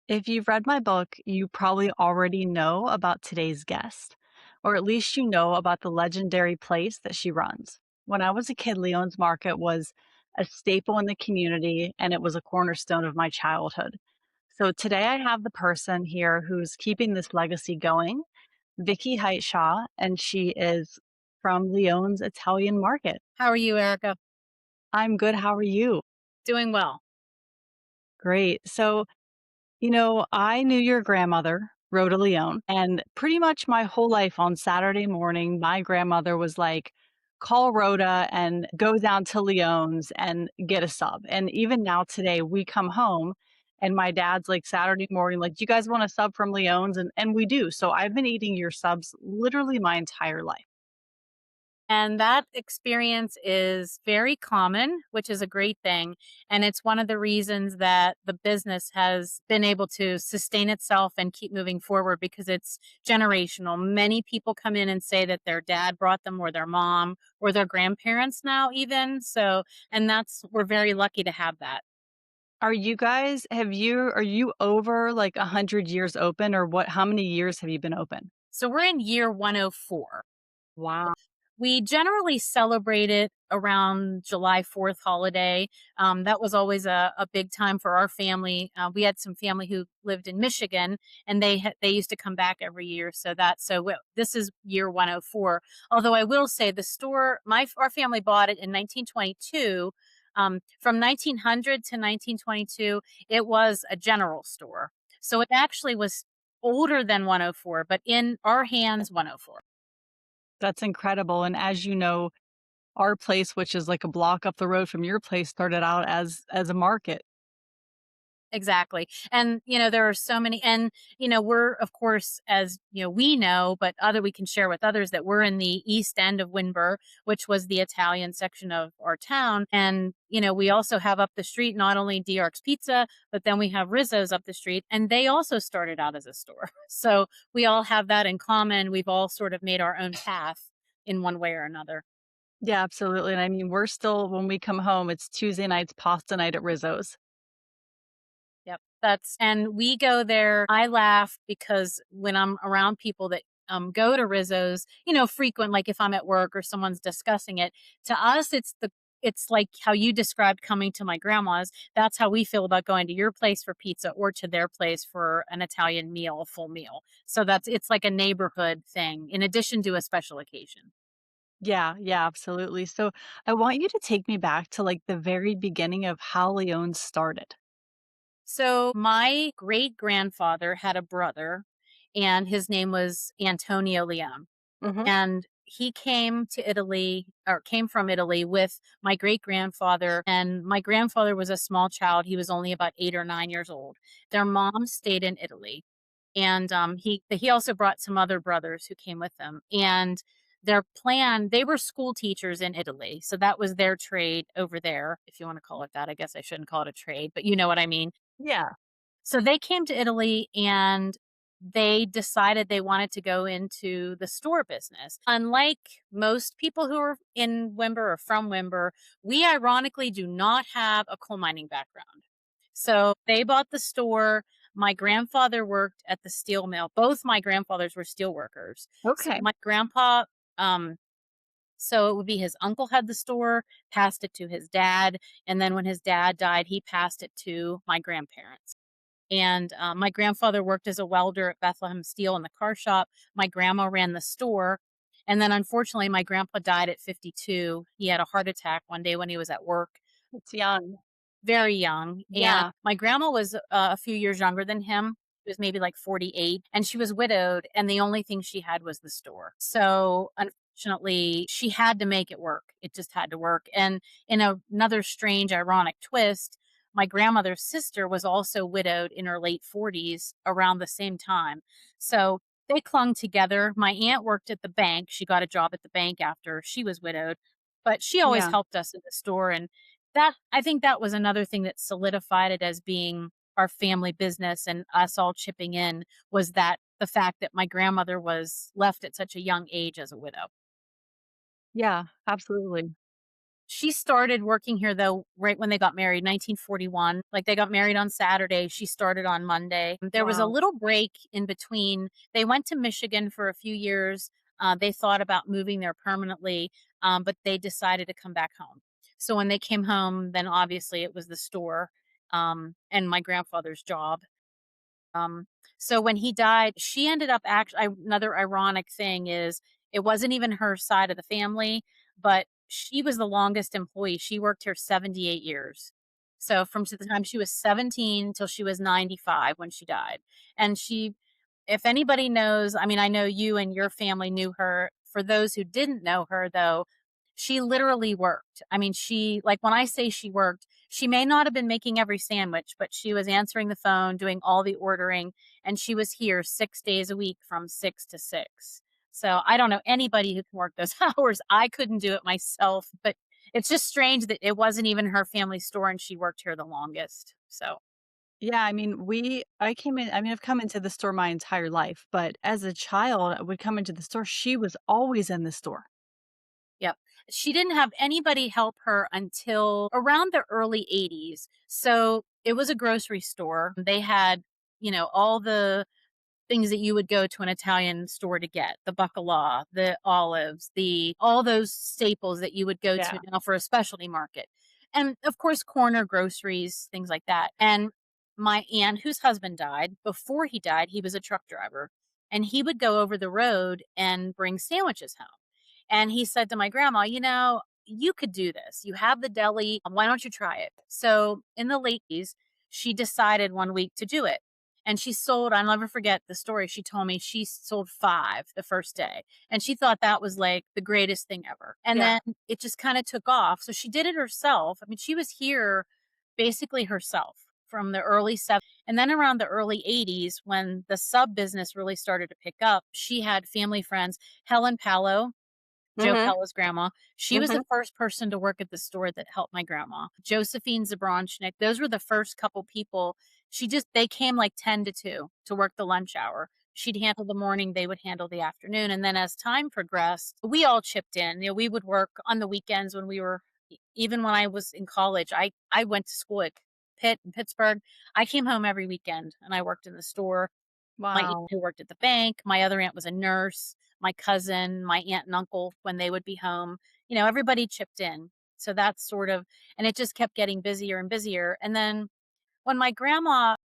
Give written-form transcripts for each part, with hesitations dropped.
If you've read my book, you probably already know about today's guest, or at least you know about the legendary place that she runs. When I was a kid, Leon's Market was a staple in the community and it was a cornerstone of my childhood. So today I have the person here who's keeping this legacy going, Vicki Hiteshew, and she is from Leon's Italian Market. How are you, Erica? I'm good. How are you? Doing well. Great. So I knew your grandmother, Rhoda Leone, and pretty much my whole life on Saturday morning, my grandmother was like, call Rhoda and go down to Leone's and get a sub. And even now today, we come home and my dad's like Saturday morning, like, do you guys want a sub from Leone's? And we do. So I've been eating your subs literally my entire life. And that experience is very common, which is a great thing. And it's one of the reasons that the business has been able to sustain itself and keep moving forward because it's generational. Many people come in and say that their dad brought them or their mom or their grandparents now even. We're very lucky to have that. Are you over like 100 years open or what? How many years have you been open? So we're in year 104. Wow. We generally celebrate it around July 4th holiday. That was always a big time for our family. We had some family who lived in Michigan, and they used to come back every year. This is year 104. Although I will say the store, our family bought it in 1922. From 1900 to 1922, it was a general store. So it actually was older than 104, but in our hands, 104. That's incredible, and as you know, our place, which is like a block up the road from your place, started out as a market. Exactly. And, there are so many, and, we're, of course, as, we know, but we can share with others that we're in the East End of Windber, which was the Italian section of our town. And, we also have up the street, not only DRX Pizza, but then we have Rizzo's up the street, and they also started out as a store. So we all have that in common. We've all sort of made our own path in one way or another. Yeah, absolutely, and I mean, we're still when we come home, it's Tuesday nights pasta night at Rizzo's. Yep. And we go there. I laugh because when I'm around people that go to Rizzo's, frequent, like if I'm at work or someone's discussing it, to us, it's like how you described coming to my grandma's. That's how we feel about going to your place for pizza or to their place for an Italian meal, a full meal. So it's like a neighborhood thing in addition to a special occasion. Yeah, yeah, absolutely. So, I want you to take me back to, like, the very beginning of how Leon started. So my great grandfather had a brother, and his name was Antonio Leone. Mhm. And he came from Italy with my great grandfather. And my grandfather was a small child. He was only about 8 or 9 years old. Their mom stayed in Italy. And he also brought some other brothers who came with him. And they were school teachers in Italy. So that was their trade over there, if you want to call it that. I guess I shouldn't call it a trade, but you know what I mean. Yeah. So they came to Italy and they decided they wanted to go into the store business. Unlike most people who are in Wimber or from Wimber, we ironically do not have a coal mining background. So they bought the store. My grandfather worked at the steel mill. Both my grandfathers were steel workers. So Okay. my grandpa, so it would be his uncle had the store, passed it to his dad, and then when his dad died, he passed it to my grandparents. And my grandfather worked as a welder at Bethlehem Steel in the car shop. My grandma ran the store. And then unfortunately, my grandpa died at 52. He had a heart attack one day when he was at work, It's young. very young. And Yeah. my grandma was a few years younger than him. She was maybe like 48, and she was widowed. And the only thing she had was the store. So unfortunately, she had to make it work. It just had to work. And in another strange, ironic twist, my grandmother's sister was also widowed in her late 40s around the same time. So they clung together. My aunt worked at the bank. She got a job at the bank after she was widowed, but she always Yeah. helped us in the store. And I think that was another thing that solidified it as being our family business and us all chipping in, was that the fact that my grandmother was left at such a young age as a widow. Yeah, absolutely. She started working here though right when they got married, 1941. Like they got married on Saturday, she started on Monday. There was a Wow. little break in between. They went to Michigan for a few years. They thought about moving there permanently, but they decided to come back home. So when they came home, then obviously it was the store and my grandfather's job. Um, so when he died, she ended up actually another ironic thing is it wasn't even her side of the family, but she was the longest employee. She worked here 78 years. So from the time she was 17 till she was 95 when she died. And she if anybody knows, I mean, I know you and your family knew her. For those who didn't know her though, she literally worked. I mean, she like when I say she worked, she may not have been making every sandwich, but she was answering the phone, doing all the ordering, and she was here 6 days a week from 6 to 6. So, I don't know anybody who can work those hours. I couldn't do it myself, but it's just strange that it wasn't even her family store and she worked here the longest. So, Yeah, I mean, I've come into the store my entire life, but as a child, I would come into the store, she was always in the store. yep. She didn't have anybody help her until around the early 80s. So, it was a grocery store. They had, all the things that you would go to an Italian store to get, the baccalà, the olives, the all those staples that you would go to Yeah. now for a specialty market. And of course, corner groceries, things like that. And my aunt, whose husband died, before he died, he was a truck driver. And he would go over the road and bring sandwiches home. And he said to my grandma, you could do this. You have the deli. Why don't you try it? So in the late 80s, she decided one week to do it. And she sold, I'll never forget the story. She told me she sold 5 the first day. And she thought that was like the greatest thing ever. And Yeah. then it just kind of took off. So she did it herself. I mean, she was here basically herself from the early 70s. And then around the early 80s, when the sub business really started to pick up, she had family friends, Helen Pallow, Joe Mhm. Pella's grandma. She was the Mhm. first person to work at the store that helped my grandma. Josephine Zabronchnik, those were the first couple people. They came like 10 to 2 to work the lunch hour. She'd handle the morning, they would handle the afternoon. And then as time progressed, we all chipped in. We would work on the weekends when we were, even when I was in college, I went to school at Pitt in Pittsburgh. I came home every weekend and I worked in the store. My aunt Wow. who worked at the bank, my other aunt was a nurse, my cousin, my aunt and uncle when they would be home, everybody chipped in. So that's sort of and it just kept getting busier and busier. And then when my grandma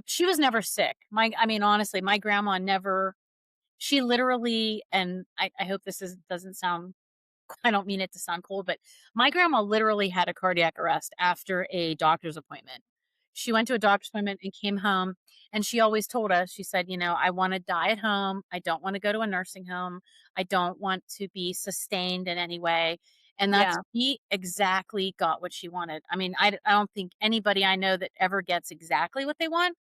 she was never sick. I mean, honestly, my grandma never she literally and I hope this doesn't sound I don't mean it to sound cold, but my grandma literally had a cardiac arrest after a doctor's appointment. She went to a doctor's appointment and came home, and she always told us, she said, I want to die at home. I don't want to go to a nursing home. I don't want to be sustained in any way. And that's Yeah. she exactly got what she wanted. I mean, I don't think anybody I know that ever gets exactly what they want,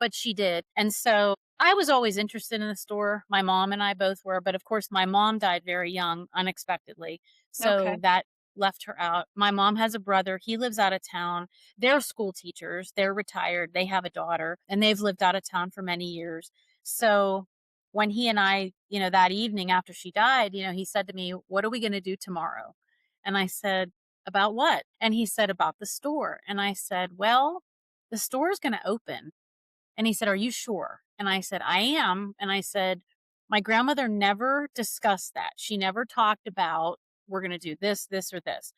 but she did. And so I was always interested in the store. My mom and I both were, but of course my mom died very young, unexpectedly. So Okay. that left her out. My mom has a brother. He lives out of town. They're school teachers. They're retired. They have a daughter and they've lived out of town for many years. So when he and I, that evening after she died, he said to me, "What are we going to do tomorrow?" And I said, "About what?" And he said, "About the store." And I said, "Well, the store is going to open." And he said, "Are you sure?" And I said, "I am." And I said, "My grandmother never discussed that. She never talked about, we're going to do this, this, or this."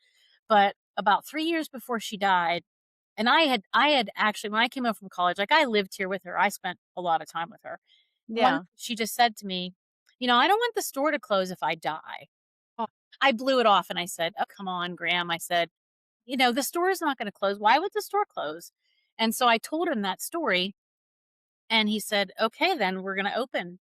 But about 3 years before she died, and I had actually, when I came home from college, like I lived here with her. I spent a lot of time with her. One, Yeah. she just said to me, "I don't want the store to close if I die." Oh, I blew it off and I said, "Oh, come on, Graham." I said, "The store is not going to close. Why would the store close?" And so I told him that story and he said, "Okay, then we're going to open."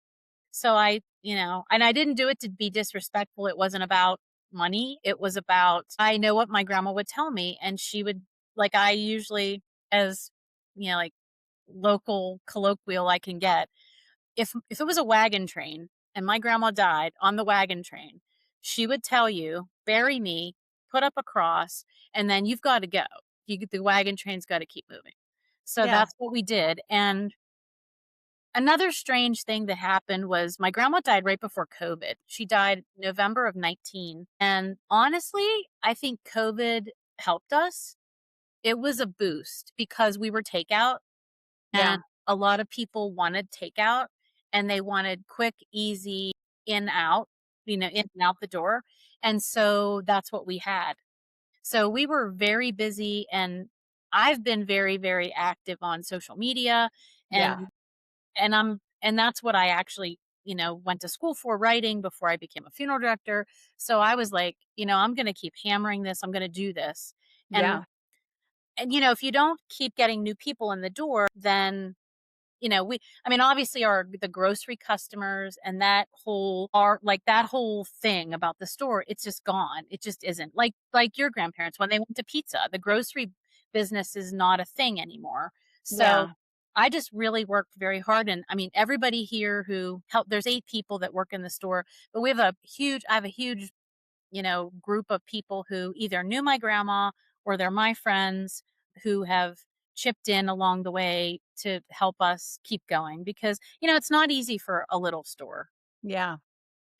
So and I didn't do it to be disrespectful. It wasn't about money. It was about, I know what my grandma would tell me. And she would, like, I usually, as, like local colloquial I can get, if it was a wagon train and my grandma died on the wagon train, she would tell you, bury me, put up a cross, and then you've got to go. The wagon train's got to keep moving. So yeah. that's what we did. And Another strange thing that happened was my grandma died right before COVID. She died November of 19. And honestly, I think COVID helped us. It was a boost because we were takeout Yeah. and a lot of people wanted takeout and they wanted quick, easy in out, in and out the door. And so that's what we had. So we were very busy and I've been very, very active on social media Yeah. and that's what I actually, went to school for writing before I became a funeral director. So I was like, I'm going to keep hammering this. I'm going to do this. And Yeah. if you don't keep getting new people in the door, then obviously the grocery customers and that whole thing about the store, it's just gone. It just isn't like your grandparents when they went to pizza. The grocery business is not a thing anymore. So Yeah. I just really worked very hard. And I mean, everybody here who helped, there's 8 people that work in the store, but I have a huge group of people who either knew my grandma or they're my friends who have chipped in along the way to help us keep going because, it's not easy for a little store. Yeah.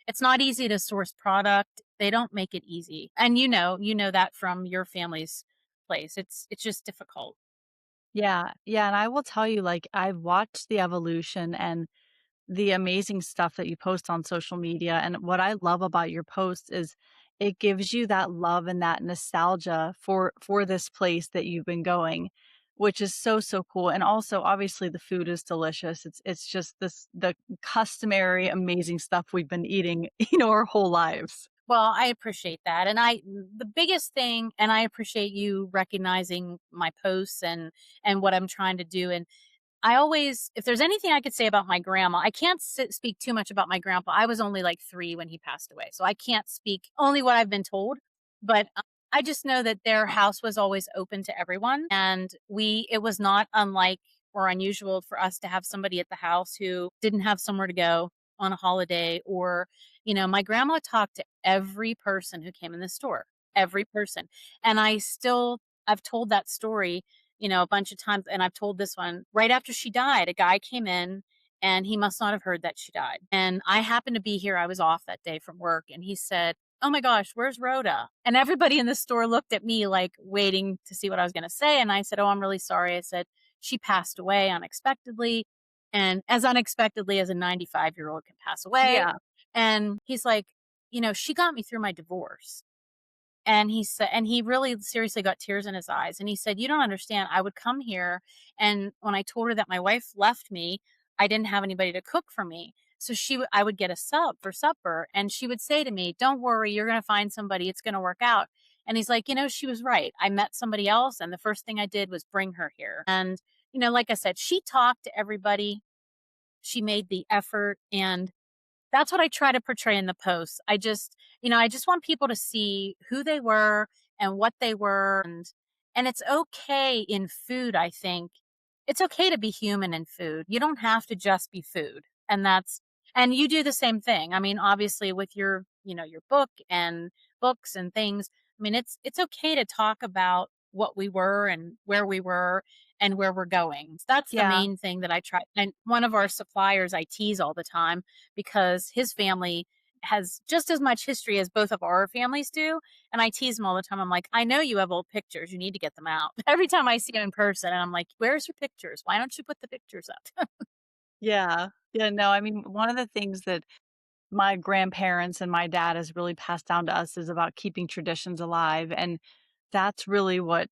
It's not easy to source product. They don't make it easy. And you know that from your family's place. It's just difficult. Yeah. Yeah. And I will tell you, like, I've watched the evolution and the amazing stuff that you post on social media. And what I love about your posts is it gives you that love and that nostalgia for this place that you've been going, which is so, so cool. And also obviously the food is delicious. It's just the customary amazing stuff we've been eating, our whole lives. Well, I appreciate that. And the biggest thing, and I appreciate you recognizing my posts and what I'm trying to do. And if there's anything I could say about my grandma, I can't speak too much about my grandpa. I was only like 3 when he passed away. So I can't speak only what I've been told. But I just know that their house was always open to everyone. And it was not unlike or unusual for us to have somebody at the house who didn't have somewhere to go on a holiday. Or, my grandma talked to every person who came in the store, every person. And I've told that story a bunch of times. And I've told this one right after she died. A guy came in and he must not have heard that she died. And I happened to be here. I was off that day from work. And he said, "Oh my gosh, where's Rhoda?" And everybody in the store looked at me like waiting to see what I was going to say. And I said, "Oh, I'm really sorry." I said, "She passed away unexpectedly. And as unexpectedly as a 95-year-old can pass away." Yeah. And he's like, "She got me through my divorce." And he really seriously got tears in his eyes. And he said, "You don't understand. I would come here. And when I told her that my wife left me, I didn't have anybody to cook for me. So I would get a sub for supper. And she would say to me, 'Don't worry, you're going to find somebody. It's going to work out.'" And he's like, "She was right. I met somebody else. And the first thing I did was bring her here." And, like I said, she talked to everybody. She made the effort. And that's what I try to portray in the posts. I just want people to see who they were and what they were. And it's okay in food, I think. It's okay to be human in food. You don't have to just be food. And you do the same thing. I mean, obviously with your book and books and things. I mean, it's okay to talk about what we were and where we're going. That's the Yeah. main thing that I try. And one of our suppliers I tease all the time because his family has just as much history as both of our families do. And I tease him all the time. I'm like, "I know you have old pictures. You need to get them out." Every time I see him in person, and I'm like, "Where's your pictures? Why don't you put the pictures up?" Yeah. Yeah. No, I mean, one of the things that my grandparents and my dad has really passed down to us is about keeping traditions alive. And that's really what,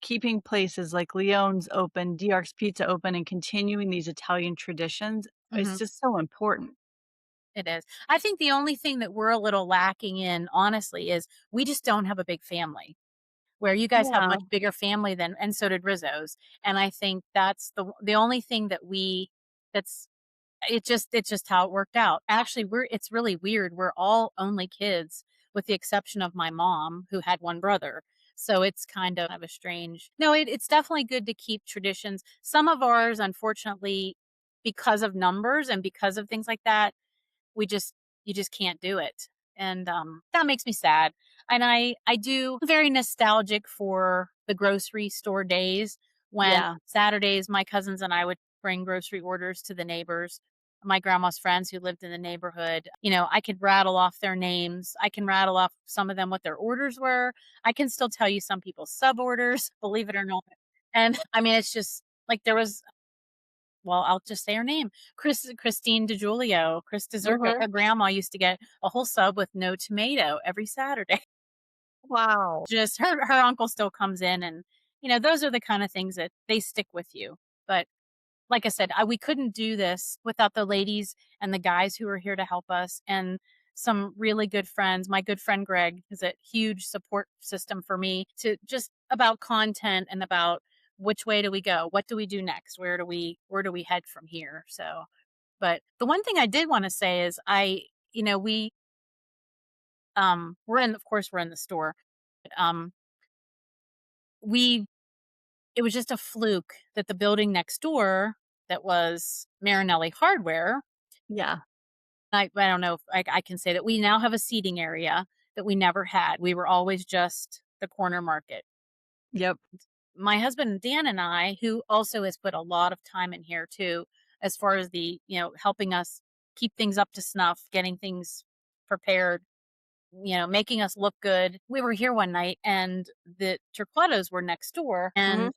keeping places like Leone's open, Diarc's Pizza open, and continuing these Italian traditions is Mhm. just so important. It is. I think the only thing that we're a little lacking in, honestly, is we just don't have a big family. Where you guys have Yeah. much bigger family than, and so did Rizzo's. And I think that's the only thing that's it's just how it worked out. Actually, it's really weird. We're all only kids with the exception of my mom who had one brother. So it's kind of a strange. No, it's definitely good to keep traditions. Some of ours, unfortunately, because of numbers and because of things like that, we just you just can't do it. And that makes me sad. And I do very nostalgic for the grocery store days when Yeah. Saturdays, my cousins and I would bring grocery orders to the neighbors, my grandma's friends who lived in the neighborhood. I could rattle off their names. I can rattle off some of them what their orders were. I can still tell you some people's sub orders, believe it or not. And I mean, it's just like there was, well, I'll just say her name, Christine DiGiulio, Chris DeZerka. Mhm. Her grandma used to get a whole sub with no tomato every Saturday. Wow. Just her uncle still comes in, and those are the kind of things that they stick with you. But like I said, we couldn't do this without the ladies and the guys who were here to help us, and some really good friends. My good friend Greg is a huge support system for me, to just about content and about which way do we go? What do we do next? Where do we head from here? So, but the one thing I did want to say is we we're in of course we're in the store. Um we It was just a fluke that the building next door, that was Marinelli Hardware, Yeah. I don't know if I can say that we now have a seating area that we never had. We were always just the corner market. Yep. My husband Dan and I, who also has put a lot of time in here too, as far as helping us keep things up to snuff, getting things prepared, making us look good. We were here one night and the Turquatos were next door, Mhm.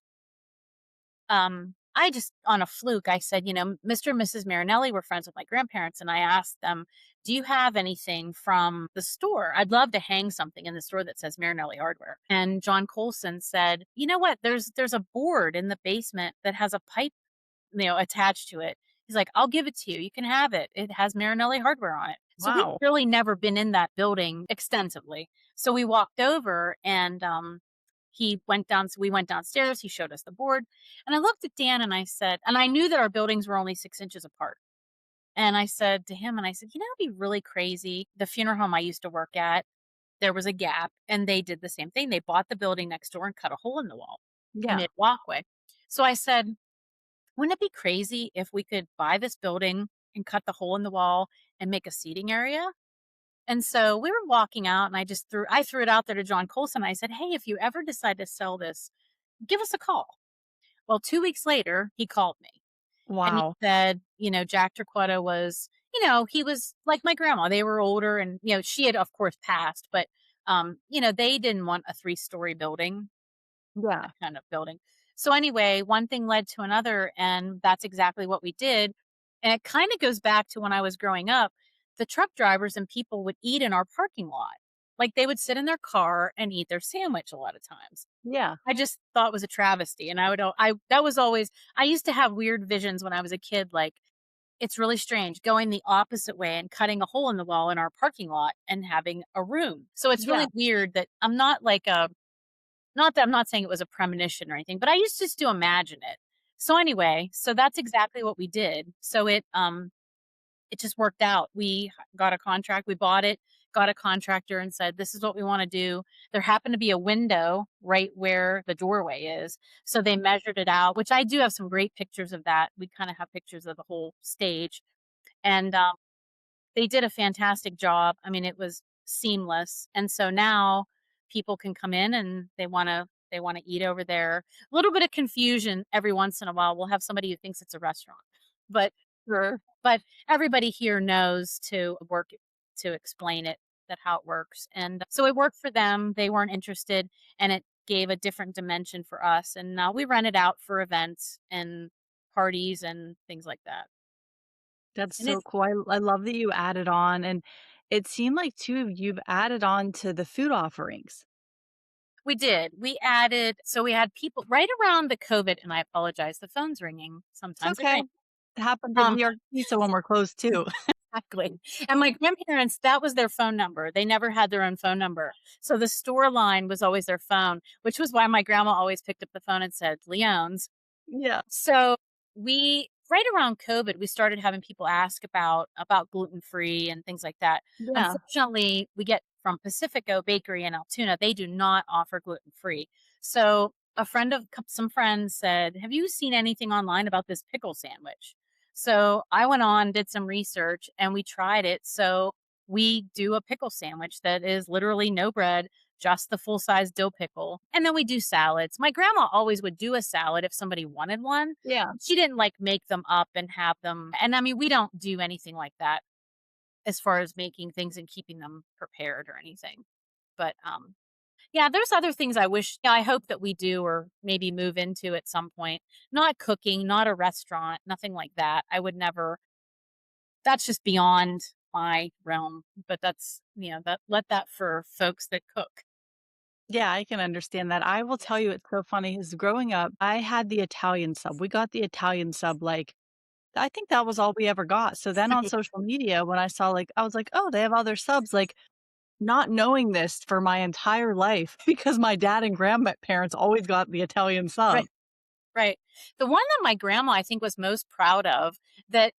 and I just, on a fluke, I said, Mr. and Mrs. Marinelli were friends with my grandparents. And I asked them, do you have anything from the store? I'd love to hang something in the store that says Marinelli Hardware. And John Colson said, you know what? There's a board in the basement that has a pipe, attached to it. He's like, I'll give it to you. You can have it. It has Marinelli Hardware on it. So we've Wow. really never been in that building extensively. So we walked over, and we went downstairs. He showed us the board. And I looked at Dan and I said, and I knew that our buildings were only 6 inches apart. And I said to him, and I said, it'd be really crazy. The funeral home I used to work at, there was a gap, and they did the same thing. They bought the building next door and cut a hole in the wall and Yeah. made a walkway. So I said, wouldn't it be crazy if we could buy this building and cut the hole in the wall and make a seating area? And so we were walking out, and I threw it out there to John Colson. I said, hey, if you ever decide to sell this, give us a call. Well, 2 weeks later, he called me, and he Wow. said, Jack Torquato was, he was like my grandma. They were older, and, she had, of course, passed, but, they didn't want a 3-story building, Yeah. that kind of building. So anyway, one thing led to another, and that's exactly what we did. And it kind of goes back to when I was growing up. The truck drivers and people would eat in our parking lot. Like, they would sit in their car and eat their sandwich a lot of times. Yeah. I just thought it was a travesty, and that was always, I used to have weird visions when I was a kid, like, it's really strange going the opposite way and cutting a hole in the wall in our parking lot and having a room. So it's really Yeah. weird that I'm not like a not that I'm not saying it was a premonition or anything, but I used just to imagine it. So anyway, so that's exactly what we did. So it just worked out. We got a contract, we bought it, got a contractor and said, this is what we want to do. There happened to be a window right where the doorway is. So they measured it out, which I do have some great pictures of that. We kind of have pictures of the whole stage. And they did a fantastic job. I mean, it was seamless. And so now people can come in and they want to eat over there. A little bit of confusion every once in a while. We'll have somebody who thinks it's a restaurant. But Sure. but everybody here knows to explain it, that how it works. And so it worked for them. They weren't interested, and it gave a different dimension for us. And now we rent it out for events and parties and things like that. That's And so it's cool. I love that you added on, and it seemed like too you've added on to the food offerings. We did. We added, so we had people right around the COVID, and I apologize, the phone's ringing. It's Sometimes it okay. rings. It happened in Um, New York City, so when we're close too. exactly. And my grandparents, that was their phone number. They never had their own phone number. So the store line was always their phone, which was why my grandma always picked up the phone and said, Leone's. Yeah. So we right around COVID, we started having people ask about gluten-free and things like that. Yeah. Unfortunately, we get from Pacifico Bakery in Altoona, they do not offer gluten-free. So some friends said, "Have you seen anything online about this pickle sandwich?" So I went on, did some research, and we tried it. So we do a pickle sandwich that is literally no bread, just the full size dill pickle. And then we do salads. My grandma always would do a salad if somebody wanted one. Yeah. She didn't like make them up and have them. And I mean, we don't do anything like that as far as making things and keeping them prepared or anything. But yeah, there's other things I wish, yeah, I hope that we do or maybe move into at some point. Not cooking, not a restaurant, nothing like that. I would never, that's just beyond my realm, but that's, that let that for folks that cook. Yeah, I can understand that. I will Yeah. tell you, it's so funny, is growing up, I had the Italian sub. We got the Italian sub, like, I think that was all we ever got. So then on social media, when I saw, like, I was like, "Oh, they have other subs," like, not knowing this for my entire life because my dad and grandparents always got the Italian sub. Right. Right. The one that my grandma, I think, was most proud of, that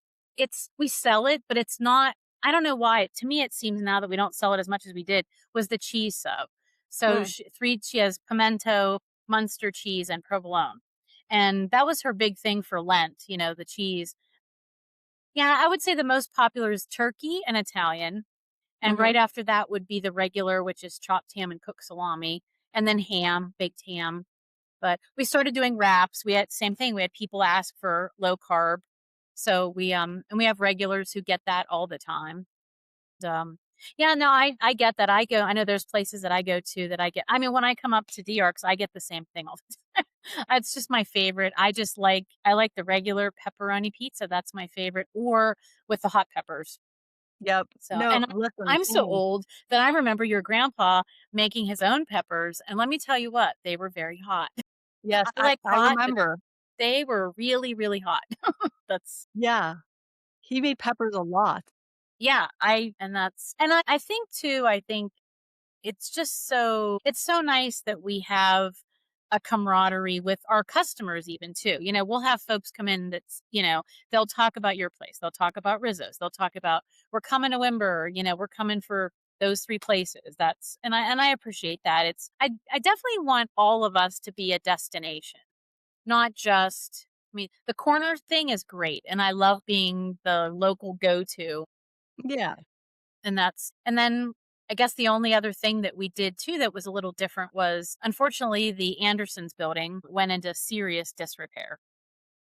we sell it, but it's not, I don't know why. To me, it seems now that we don't sell it as much as we did, was the cheese sub. So Mm. she has pimento, Munster cheese, and provolone. And that was her big thing for Lent, the cheese. Yeah, I would say the most popular is turkey and Italian. And right Mhm. after that would be the regular, which is chopped ham and cooked salami, and then ham, baked ham. But we started doing wraps. We had same thing. We had people ask for low carb. So and we have regulars who get that all the time. Yeah, no, I get that. I know there's places that I go to that I get. I mean, when I come up to DR, 'cause I get the same thing all the time. It's just my favorite. I like the regular pepperoni pizza. That's my favorite, or with the hot peppers. Yep. So, No, and listen, I'm so same. old that I remember your grandpa making his own peppers, and let me tell you what, they were very hot. Yes, I I like I hot, but remember. they were really, really hot. That's Yeah. He made peppers a lot. yeah, I think too, I think it's so nice that we have a camaraderie with our customers even too. We'll have folks come in they'll talk about your place. They'll talk about Rizzo's. They'll talk about, we're coming to Wimber, we're coming for those three places. And I appreciate that. I definitely want all of us to be a destination, not just, I mean, the corner thing is great. And I love being the local go-to. Yeah. And then I guess the only other thing that we did too that was a little different was, unfortunately, the Andersons building went into serious disrepair.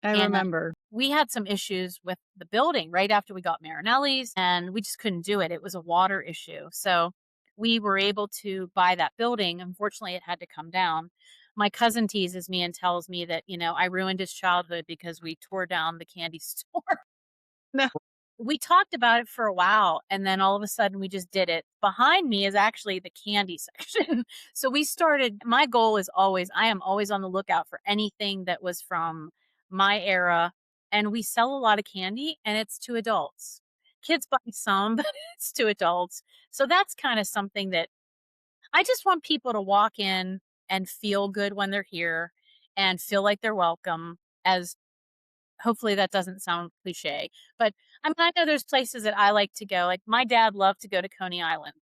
I And remember. we had some issues with the building right after we got Marinelli's, and we just couldn't do it. It was a water issue. So we were able to buy that building. Unfortunately, it had to come down. My cousin teases me and tells me that, I ruined his childhood because we tore down the candy store. No. We talked about it for a while, and then all of a sudden we just did it. Behind me is actually the candy section. So my goal is always, I am always on the lookout for anything that was from my era. And we sell a lot of candy, and it's to adults. Kids buy some, but it's to adults. So that's kind of something that I just want people to walk in and feel good when they're here and feel like they're welcome. As hopefully that doesn't sound cliche, but I mean, I know there's places that I like to go. Like, my dad loved to go to Coney Island.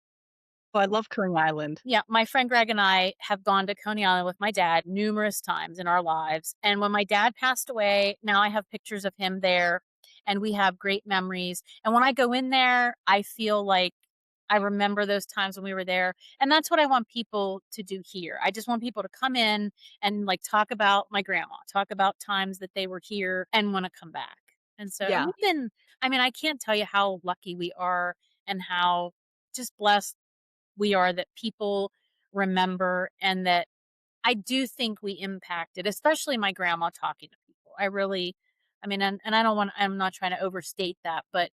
Oh, I love Kern Island. Yeah, my friend Greg and I have gone to Coney Island with my dad numerous times in our lives. And when my dad passed away, now I have pictures of him there, and we have great memories. And when I go in there, I feel like I remember those times when we were there. And that's what I want people to do here. I just want people to come in and like talk about my grandma, talk about times that they were here and want to come back. And Yeah. I mean, I can't tell you how lucky we are and how just blessed we are that people remember, and that I do think we impacted, especially my grandma talking to people. I mean, and I'm not trying to overstate that, but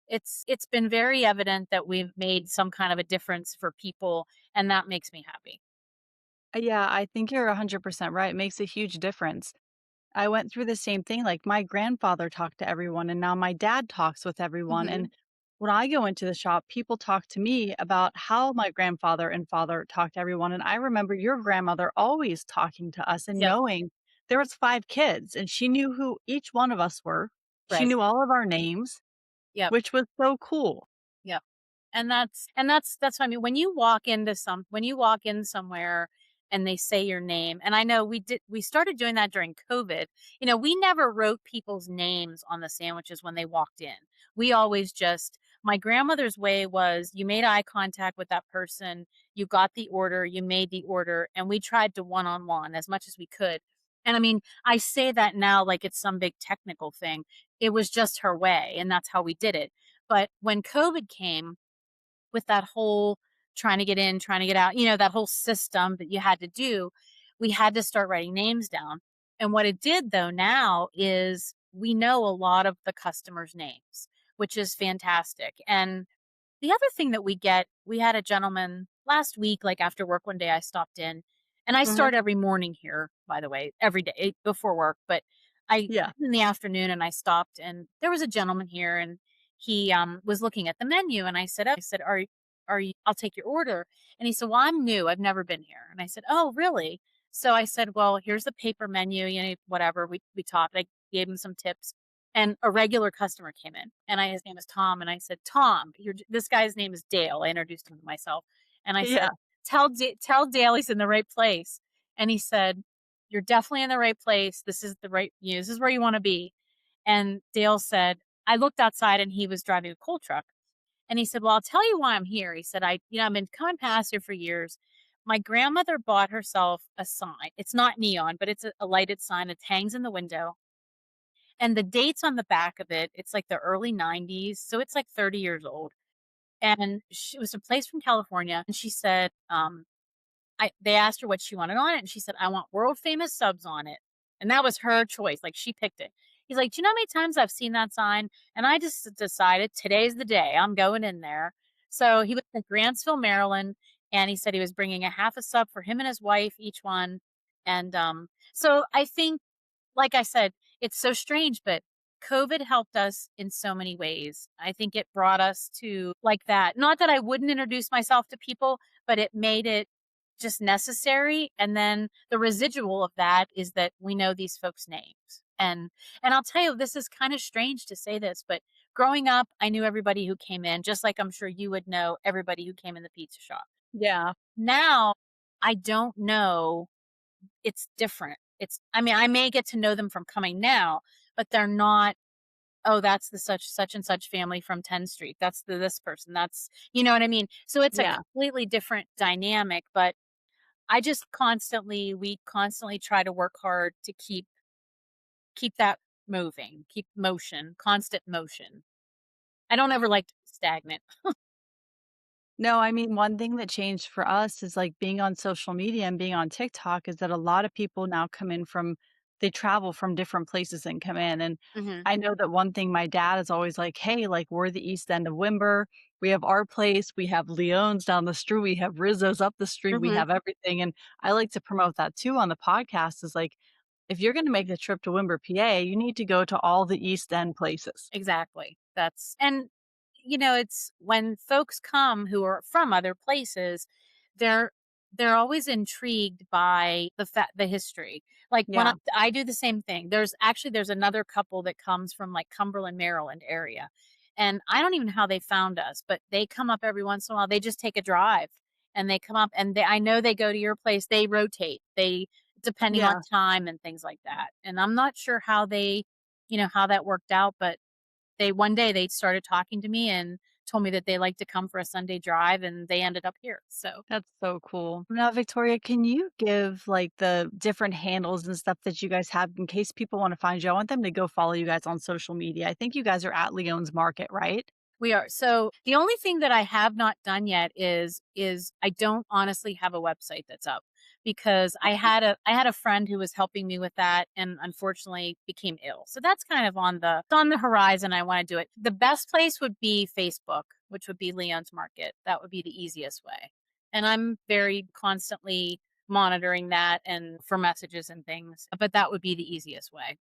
it's been very evident that we've made some kind of a difference for people, and that makes me happy. Yeah, I think you're 100% right. It makes a huge difference. I went through the same thing. Like, my grandfather talked to everyone, and now my dad talks with everyone. And Mhm. when I go into the shop, people talk to me about how my grandfather and father talked to everyone. And I remember your grandmother always talking to us and Yep. knowing there was 5 kids, and she knew who each one of us were. She Right. knew all of our names, Yep. which was so cool. Yep. And that's what I mean. When you walk in somewhere and they say your name, and I know we started doing that during COVID. We never wrote people's names on the sandwiches when they walked in. We always just My grandmother's way was you made eye contact with that person, you got the order, you made the order, and we tried to one-on-one as much as we could. And I mean, I say that now like it's some big technical thing. It was just her way, and that's how we did it. But when COVID came, with that whole trying to get in, trying to get out, that whole system that you had to do, we had to start writing names down. And what it did though now is we know a lot of the customers' names, which is fantastic. And the other thing that we had a gentleman last week, like after work one day, I stopped in and I Mhm. start every morning here, by the way, every day before work. But I, Yeah. in the afternoon, and I stopped and there was a gentleman here and he was looking at the menu and I said, are you, I'll take your order. And he said, well, I'm new. I've never been here. And I said, oh, really? So I said, well, here's the paper menu, whatever. We talked. I gave him some tips and a regular customer came in and his name is Tom. And I said, Tom, this guy's name is Dale. I introduced him to myself. And I Yeah. said, tell Dale he's in the right place. And he said, you're definitely in the right place. This is the right, this is where you want to be. And Dale said, I looked outside and he was driving a coal truck. And he said, well, I'll tell you why I'm here. He said, I've been coming past here for years. My grandmother bought herself a sign. It's not neon, but it's a lighted sign that hangs in the window and the dates on the back of it, it's like the early 90s, so it's like 30 years old. And she was a place from California, and she said, they asked her what she wanted on it, and she said, "I want world famous subs on it." And that was her choice, like, she picked it. He's like, "Do you know how many times I've seen that sign?" And I just decided, "Today's the day, I'm going in there." So he was in Grantsville, Maryland, and he said he was bringing a half a sub for him and his wife, each one. And, so I think like I said, it's so strange, but COVID helped us in so many ways. I think it brought us to like that. Not that I wouldn't introduce myself to people, but it made it just necessary. And then the residual of that is that we know these folks' names. And I'll tell you, this is kind of strange to say this, but growing up, I knew everybody who came in, just like I'm sure you would know everybody who came in the pizza shop. Yeah. Now I don't know it's different. I mean, I may get to know them from coming now, but they're not, "Oh, that's the such and such family from 10th Street. That's the this person. That's" you know what I mean? So it's a Yeah. completely different dynamic, but we constantly try to work hard to keep that moving, keep motion, constant motion. I don't ever like to be stagnant. No, I mean, one thing that changed for us is, like, being on social media and being on TikTok is that a lot of people now come in from they travel from different places and come in, and Mhm. I know that one thing my dad is always like, "Hey, like, we're the East End of Windber. We have our place, we have Leone's down the street, we have Rizzo's up the street, we Mhm. have everything," and I like to promote that too on the podcast is, like, if you're gonna make the trip to Windber, PA, you need to go to all the East End places. Exactly. And it's when folks come who are from other places, they're they're always intrigued by the history. Like when Yeah, I do the same thing. There's another couple that comes from like Cumberland, Maryland area. And I don't even know how they found us, but they come up every once in a while. They just take a drive and they come up and I know they go to your place. They rotate. They depending on yeah. time and things like that. And I'm not sure how that worked out, but they one day they started talking to me and told me that they like to come for a Sunday drive and they ended up here. So That's so cool. Now, Victoria, can you give like the different handles and stuff that you guys have in case people want to find you? I want them to go follow you guys on social media. I think you guys are at Leone's Market, right? we are. So the only thing that I have not done yet is I don't honestly have a website that's up because I had a friend who was helping me with that and unfortunately became ill. So that's kind of it's on the horizon. I want to do it. The best place would be Facebook, which would be Leon's Market. That would be the easiest way. And I'm very constantly monitoring that and for messages and things, but that would be the easiest way.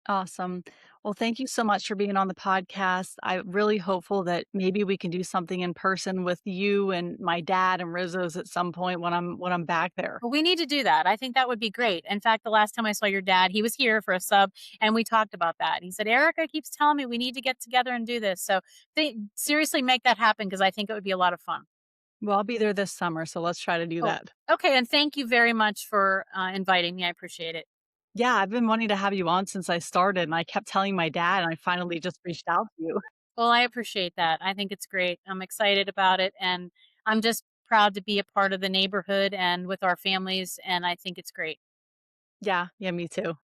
Awesome. Well, thank you so much for being on the podcast. I'm really hopeful that maybe we can do something in person with you and my dad and Rizzo's at some point when I'm back there. Well, we need to do that. I think that would be great. In fact, the last time I saw your dad, he was here for a sub and we talked about that. He said, Erica keeps telling me we need to get together and do this. So seriously make that happen because I think it would be a lot of fun. Well, I'll be there this summer, so let's try to do Oh, that. okay. And thank you very much for inviting me. I appreciate it. Yeah, I've been wanting to have you on since I started, and I kept telling my dad, and I finally just reached out to you. Well, I appreciate that. I think it's great. I'm excited about it, and I'm just proud to be a part of the neighborhood and with our families, and I think it's great. Yeah, yeah, me too.